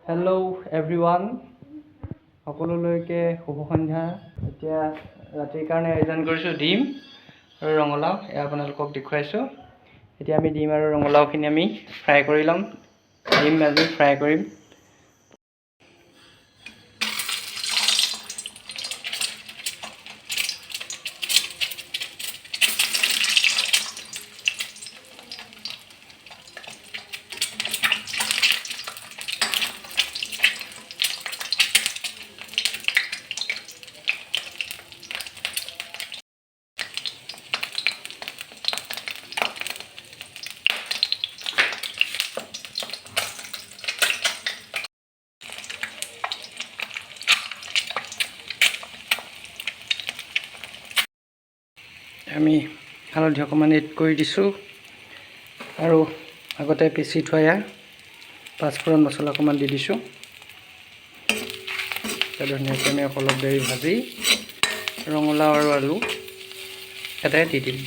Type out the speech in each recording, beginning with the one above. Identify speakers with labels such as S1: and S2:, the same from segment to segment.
S1: Hello' everyone, সকলোলৈকে শুভ সন্ধ্যা। এতিয়া ৰাতিৰ কাৰণে আয়োজন কৰিছোঁ ডিম আৰু ৰঙালাও। এয়া আপোনালোকক দেখুৱাইছোঁ। এতিয়া আমি ডিম আৰু ৰঙালাওখিনি আমি ফ্ৰাই কৰি ল'ম। ডিম আজি ফ্ৰাই কৰিম। আমি হালধি অকণমান এড কৰি দিছোঁ আৰু আগতে পিচি থোৱা পাঁচফোৰণ মছলা অকণমান দি দিছোঁ। ধুনীয়াকৈ আমি অলপ দেৰি ভাজি ৰঙালাও আৰু আলু এটাই দি দিম।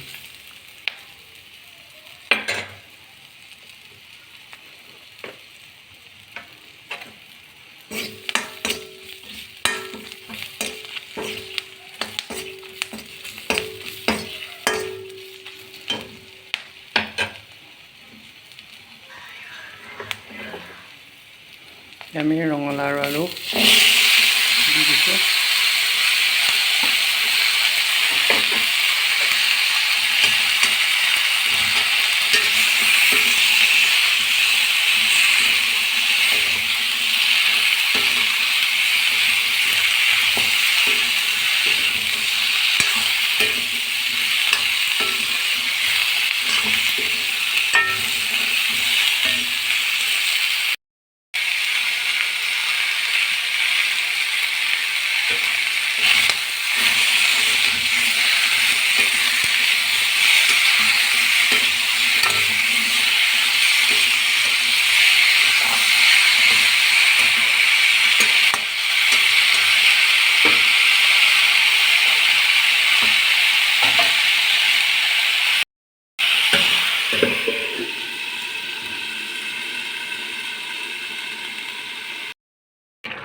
S1: আমি ৰঙালাও আৰু আলু দি দিছোঁ।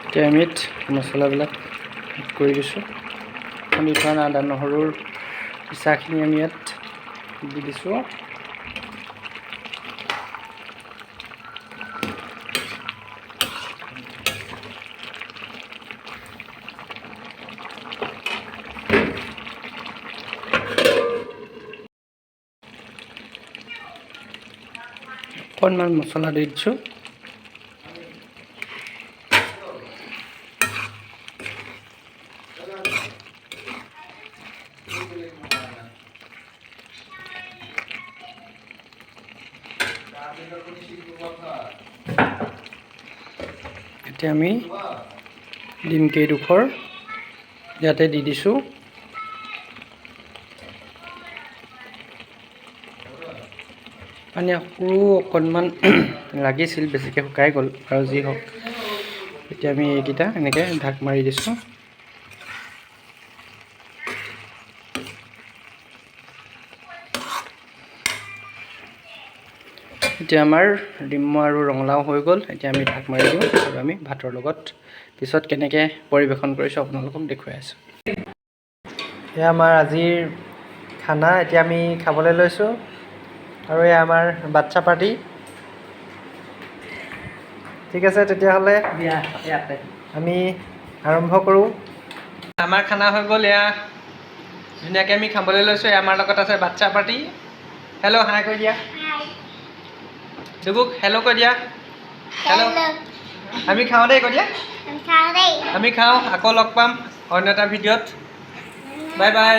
S1: এতিয়া আমি মছলাবিলাক এড কৰি দিছোঁ। খুন্দি থোৱা আদা নহৰুৰ পিচাখিনি আমি ইয়াত দি দিছোঁ। অকণমান মছলা দি দিছোঁ। এতিয়া আমি ডিম কেইডোখৰ ইয়াতে দি দিছোঁ। পানী আকৌ অকণমান লাগিছিল, বেছিকৈ শুকাই গ'ল আৰু যি হওক। এতিয়া আমি এইকেইটা এনেকৈ ঢাক মাৰি দিছোঁ। এতিয়া আমাৰ ডিম আৰু ৰঙালাও হৈ গ'ল। এতিয়া আমি ঢাক মাৰি দিওঁ আৰু আমি ভাতৰ লগত পিছত কেনেকৈ পৰিৱেশন কৰিছোঁ আপোনালোকক দেখুৱাই আছোঁ। এয়া আমাৰ আজিৰ খানা। এতিয়া আমি খাবলৈ লৈছোঁ আৰু এয়া আমাৰ বাচ্ছা পাৰ্টি। ঠিক আছে, তেতিয়াহ'লে আমি আৰম্ভ কৰোঁ। আমাৰ খানা হৈ গ'ল। এয়া ধুনীয়াকৈ আমি খাবলৈ লৈছোঁ। এয়া আমাৰ লগত আছে বাচ্ছা পাৰ্টি। হেল্ল' হাই কৈ দিয়া। ডুবুক হেল্ল' কৈ দিয়া। হেল্ল'। আমি খাওঁ দেই, কৈ দিয়া। আমি খাওঁ। আকৌ লগ পাম অন্য এটা ভিডিঅ'ত। Bye bye.